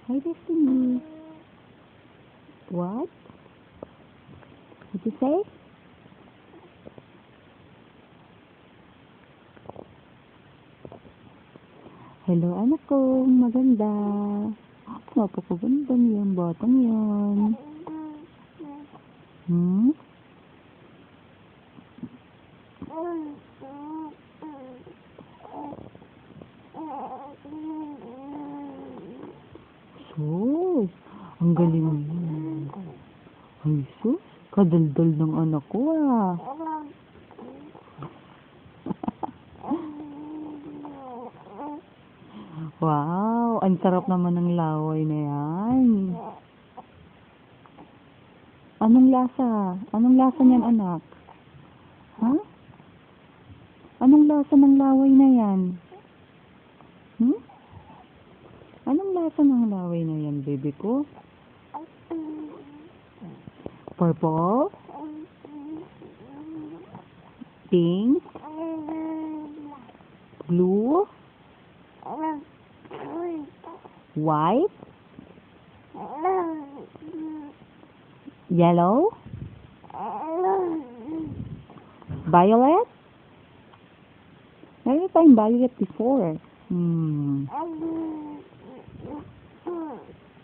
Hi, Destiny. What? What you say? Hello, anak ko. Maganda. Napakaganda niyan, batang yan. Hmm? Sus, ang galing mo. Ay, sus, kadaldal ng anak ko ah. Wow, ang sarap naman ng laway na yan. Anong lasa? Anong lasa niyan, anak? Ha? Anong lasa ng laway na yan? Hmm? Anong lasa ng laway na yan, baby ko? Purple? Pink? Blue? White? Yellow? Violet? Meron tayong violet before.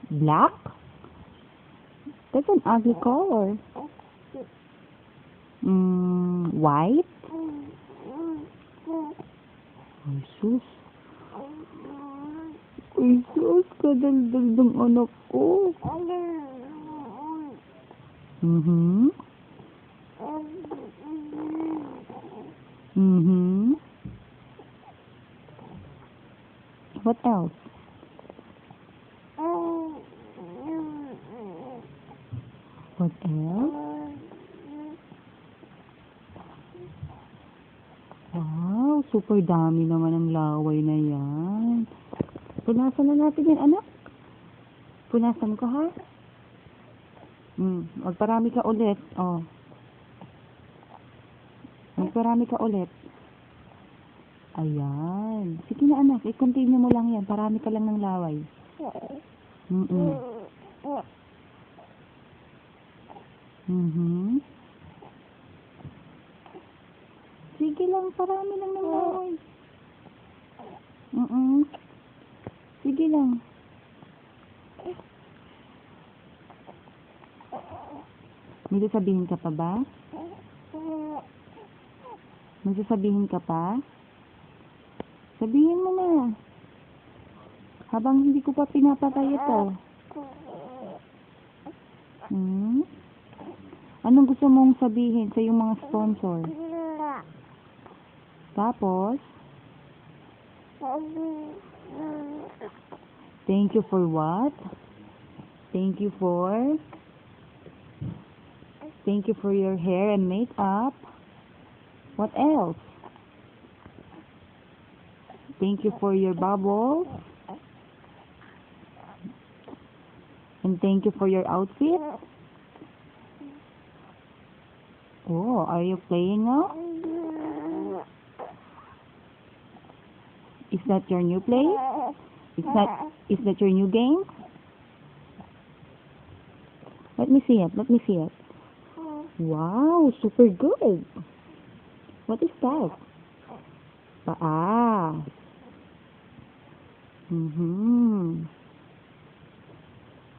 Black? That's an ugly color. White? Ay, sus. Ay, sus. Kadaldal ng anak ko. What else? What else? Wow, super dami naman ang laway na yan. Punasan na natin yan, anak. Punasan ko, ha? Magparami ka ulit. Oh. Magparami ka ulit. Ayan. Sige na, anak. I-continue mo lang yan. Parami ka lang ng laway. Sige lang. Parami lang ng laway. Sige lang. May sasabihin ka pa ba? May sasabihin ka pa? Sabihin mo na. Habang hindi ko pa pinapatay ito. Anong gusto mong sabihin sa iyong mga sponsor? Tapos? Thank you for what? Thank you for your hair and makeup. What else? Thank you for your bubbles. And thank you for your outfit. Oh, are you playing now? Is that your new play? Is that your new game? Let me see it. Let me see it. Wow, super good. What is that? Paa.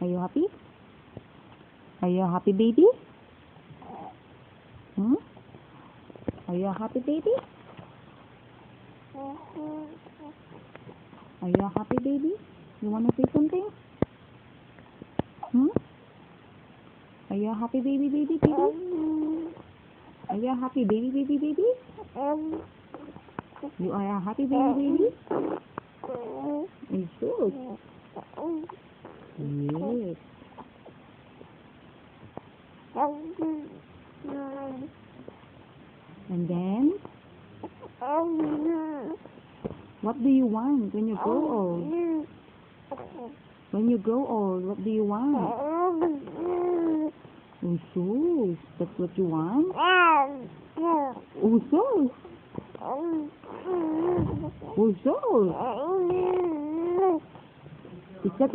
Are you happy? Are you a happy baby? Are you a happy baby? Are you a happy baby? You wanna say something? Are you a happy baby, baby, baby? Are you a happy baby, baby, baby? You are a happy baby, baby? Are you sure? Yes. And then? What do you want when you grow old? When you grow old, what do you want? Oh, sus. That's what you want? Oh, sus. Oh, sus. Is that